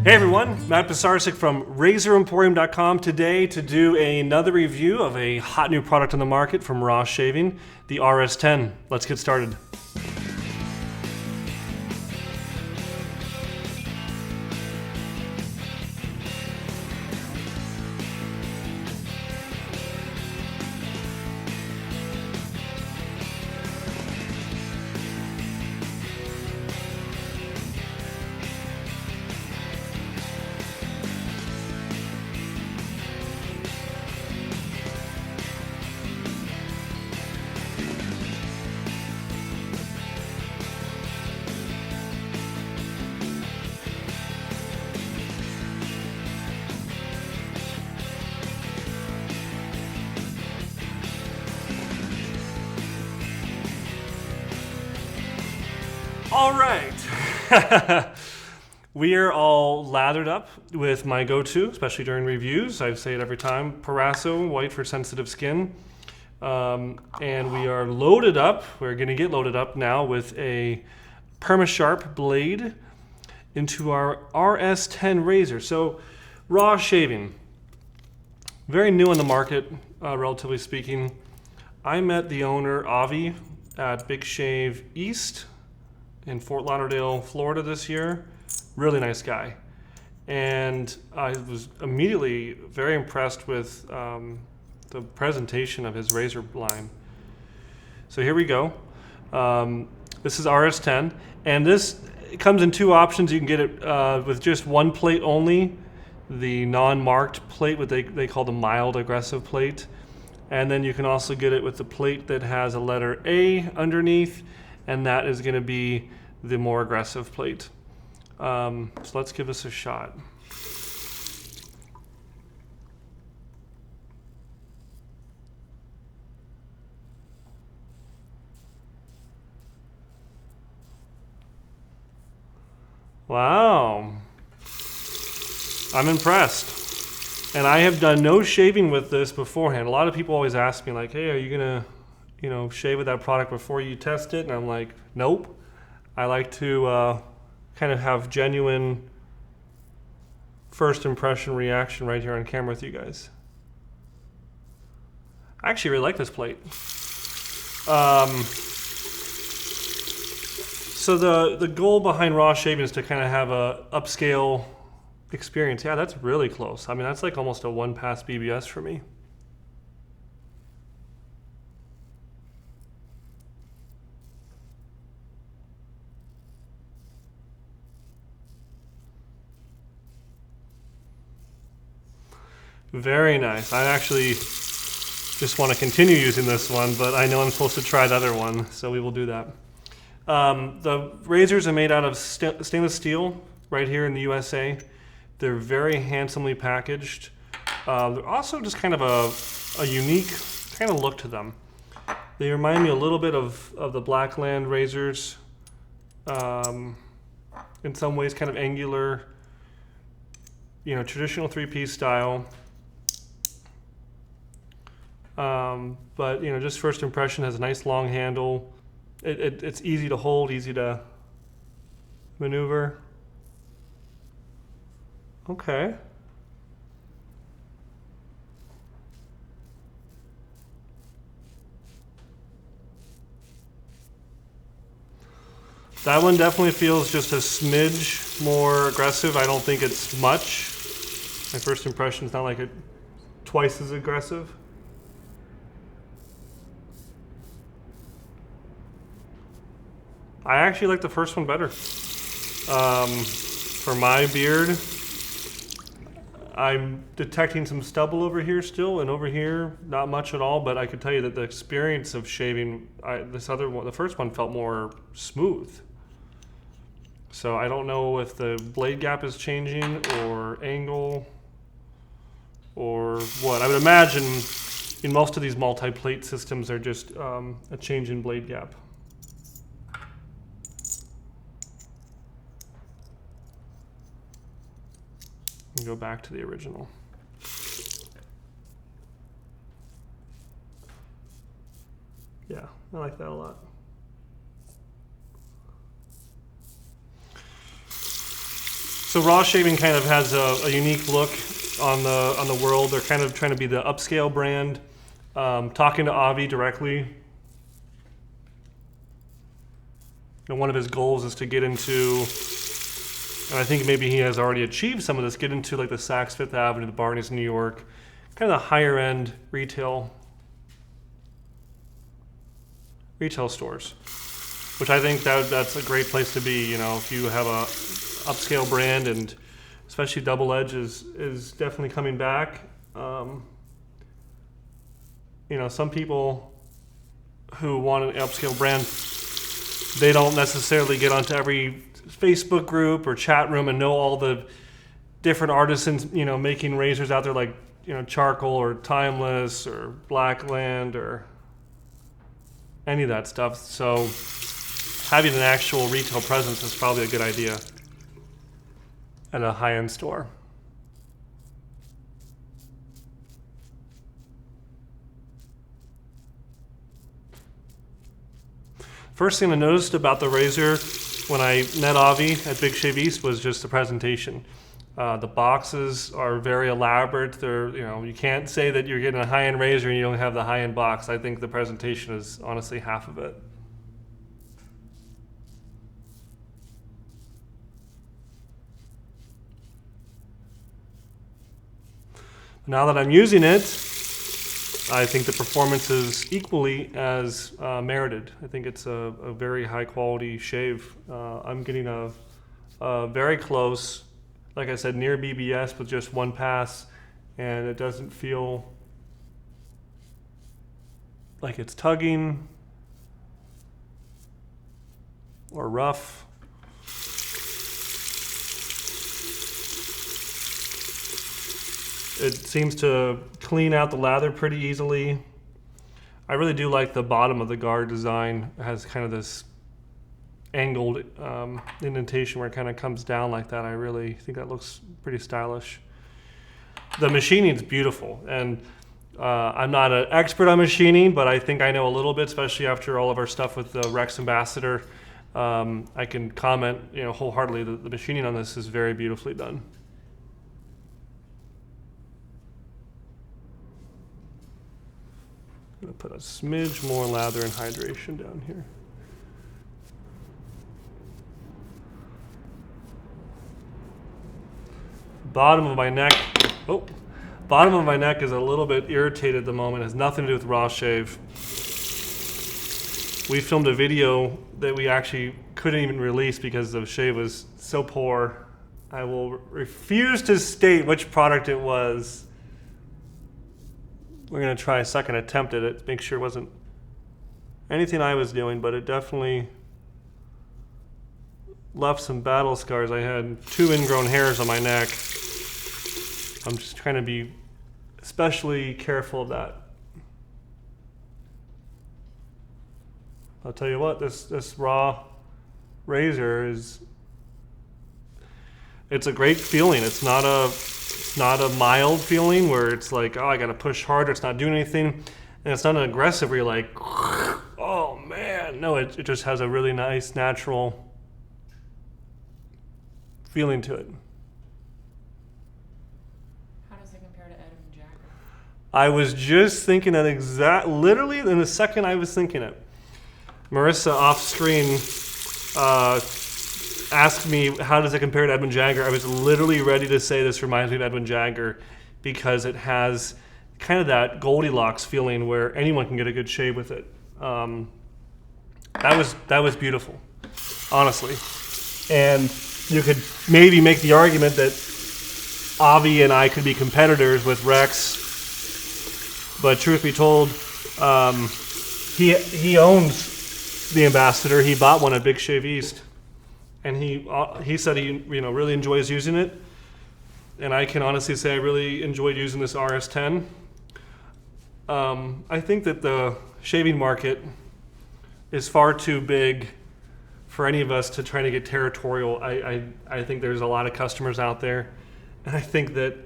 Hey everyone, Matt Pisarcik from RazorEmporium.com today to do another review of a hot new product on the market from Raw Shaving, the RS10. Let's get started. All right, we are all lathered up with my go-to, especially during reviews. I say it every time, Paraso White for sensitive skin. And we are loaded up, we're gonna get loaded up now with a PermaSharp blade into our RS10 razor. So Raw Shaving, very new on the market, relatively speaking. I met the owner, Avi, at Big Shave East in Fort Lauderdale, Florida this year. Really nice guy. And I was immediately very impressed with the presentation of his razor line. So here we go. This is RS10, and this comes in two options. You can get it with just one plate only, the non-marked plate, what they call the mild aggressive plate. And then you can also get it with the plate that has a letter A underneath, and that is going to be the more aggressive plate. So let's give this a shot. Wow, I'm impressed. And I have done no shaving with this beforehand. A lot of people always ask me like, hey, are you gonna, shave with that product before you test it? And I'm like, nope. I like to kind of have genuine first impression reaction right here on camera with you guys. I actually really like this plate. So the goal behind Raw Shaving is to kind of have a upscale experience. Yeah, that's really close. I mean, that's like almost a one-pass BBS for me. Very nice. I actually just want to continue using this one, but I know I'm supposed to try the other one, so we will do that. The razors are made out of stainless steel right here in the USA. They're very handsomely packaged. They're also just kind of a unique kind of look to them. They remind me a little bit of the Blackland razors. In some ways kind of angular, traditional three-piece style. But just first impression, has a nice long handle. It's easy to hold, easy to maneuver. Okay. That one definitely feels just a smidge more aggressive. I don't think it's much. My first impression is not like it twice as aggressive. I actually like the first one better. For my beard, I'm detecting some stubble over here still, and over here, not much at all, but I could tell you that the experience of shaving, this other one, the first one felt more smooth. So I don't know if the blade gap is changing or angle or what. I would imagine in most of these multi-plate systems, they're just a change in blade gap. And go back to the original. Yeah, I like that a lot. So So Raw Shaving kind of has a unique look on the world. They're kind of trying to be the upscale brand. Talking to Avi directly, and one of his goals is to get into, and I think maybe he has already achieved some of this, get into like the Saks Fifth Avenue, the Barney's New York, kind of the higher end retail stores, which I think that's a great place to be. You know, if you have a upscale brand, and especially Double Edge is definitely coming back. You know, some people who want an upscale brand, they don't necessarily get onto every Facebook group or chat room and know all the different artisans, you know, making razors out there, like, you know, Charcoal or Timeless or Blackland or any of that stuff. So having an actual retail presence is probably a good idea at a high-end store. First thing I noticed about the razor when I met Avi at Big Shave East was just the presentation. The boxes are very elaborate. They're, you know, you can't say that you're getting a high-end razor and you don't have the high-end box. I think the presentation is honestly half of it. Now that I'm using it, I think the performance is equally as merited. I think it's a very high quality shave. I'm getting a very close, like I said, near BBS with just one pass, and it doesn't feel like it's tugging or rough. It seems to clean out the lather pretty easily. I really do like the bottom of the guard design. It has kind of this angled indentation where it kind of comes down like that. I really think that looks pretty stylish. The machining is beautiful, and I'm not an expert on machining, but I think I know a little bit, especially after all of our stuff with the Rex Ambassador. I can comment, you know, wholeheartedly that the machining on this is very beautifully done. I'm going to put a smidge more lather and hydration down here. Bottom of my neck, bottom of my neck is a little bit irritated at the moment. It has nothing to do with Raw Shave. We filmed a video that we actually couldn't even release because the shave was so poor. I will refuse to state which product it was. We're going to try a second attempt at it to make sure it wasn't anything I was doing, but it definitely left some battle scars. I had 2 ingrown hairs on my neck. I'm just trying to be especially careful of that. I'll tell you what, this Raw razor it's a great feeling. It's not a mild feeling where it's like, oh, I gotta push harder, it's not doing anything. And it's not an aggressive where you're like, oh man. No, it just has a really nice, natural feeling to it. How does it compare to Edwin Jagger? I was just thinking that literally in the second I was thinking it. Marissa off screen asked me, how does it compare to Edwin Jagger? I was literally ready to say this reminds me of Edwin Jagger because it has kind of that Goldilocks feeling where anyone can get a good shave with it. That was beautiful, honestly. And you could maybe make the argument that Avi and I could be competitors with Rex, but truth be told, he owns the Ambassador. He bought one at Big Shave East. And he said he really enjoys using it, and I can honestly say I really enjoyed using this RS10. I think that the shaving market is far too big for any of us to try to get territorial. I think there's a lot of customers out there, and I think that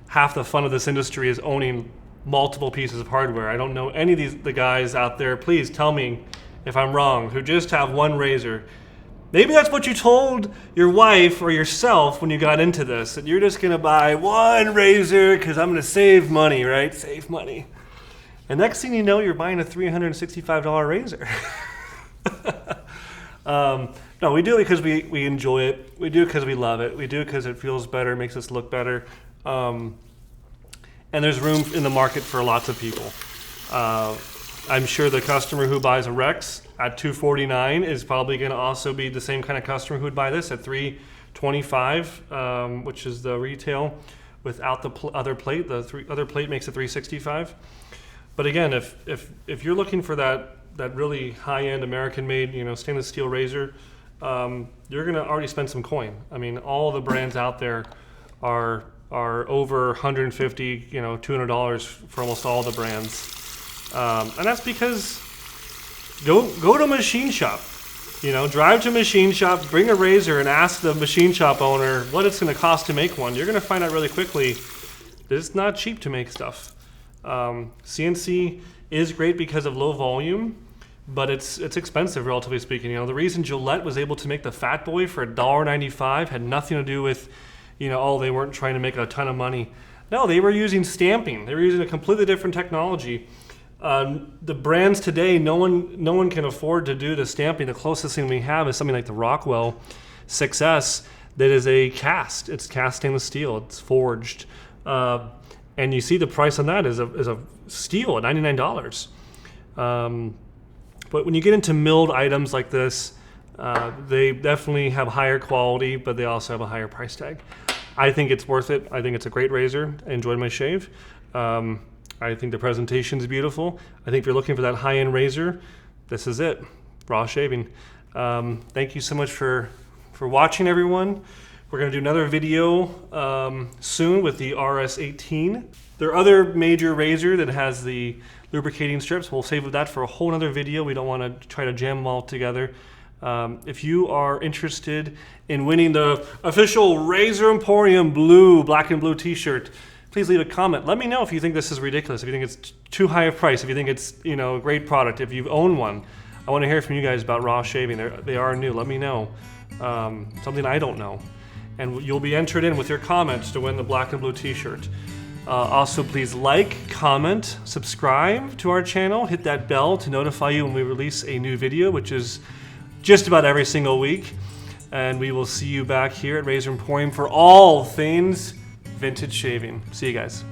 half the fun of this industry is owning multiple pieces of hardware. I don't know any of the guys out there. Please tell me if I'm wrong, who just have one razor. Maybe that's what you told your wife or yourself when you got into this, that you're just going to buy one razor because I'm going to save money, right? Save money. And next thing you know, you're buying a $365 razor. No, we do it because we enjoy it. We do it because we love it. We do it because it feels better, makes us look better. And there's room in the market for lots of people. I'm sure the customer who buys a Rex at $249 is probably going to also be the same kind of customer who would buy this at $325, which is the retail without the other plate. The other plate makes it $365. But again, if you're looking for that really high-end American-made, stainless steel razor, you're going to already spend some coin. I mean, all the brands out there are over $150, $200 for almost all the brands. And that's because go to a machine shop, drive to a machine shop, bring a razor and ask the machine shop owner what it's going to cost to make one. You're going to find out really quickly that it's not cheap to make stuff. CNC is great because of low volume, but it's expensive, relatively speaking. The reason Gillette was able to make the Fat Boy for $1.95 had nothing to do with, they weren't trying to make a ton of money. No, they were using stamping. They were using a completely different technology. The brands today, no one can afford to do the stamping. The closest thing we have is something like the Rockwell 6S that is a cast. It's cast stainless steel. It's forged. And you see the price on that is a steal at $99. But when you get into milled items like this, they definitely have higher quality, but they also have a higher price tag. I think it's worth it. I think it's a great razor. I enjoyed my shave. I think the presentation is beautiful. I think if you're looking for that high-end razor, this is it. Raw Shaving. Thank you so much for watching, everyone. We're going to do another video soon with the RS18. There are other major razor that has the lubricating strips. We'll save that for a whole other video. We don't want to try to jam them all together. If you are interested in winning the official Razor Emporium black and blue t-shirt, please leave a comment. Let me know if you think this is ridiculous, if you think it's too high a price, if you think it's a great product, if you own one. I want to hear from you guys about Raw Shaving. They are new. Let me know. Something I don't know. And you'll be entered in with your comments to win the black and blue t-shirt. Also, please like, comment, subscribe to our channel. Hit that bell to notify you when we release a new video, which is just about every single week. And we will see you back here at Razor Emporium for all things vintage shaving. See you guys.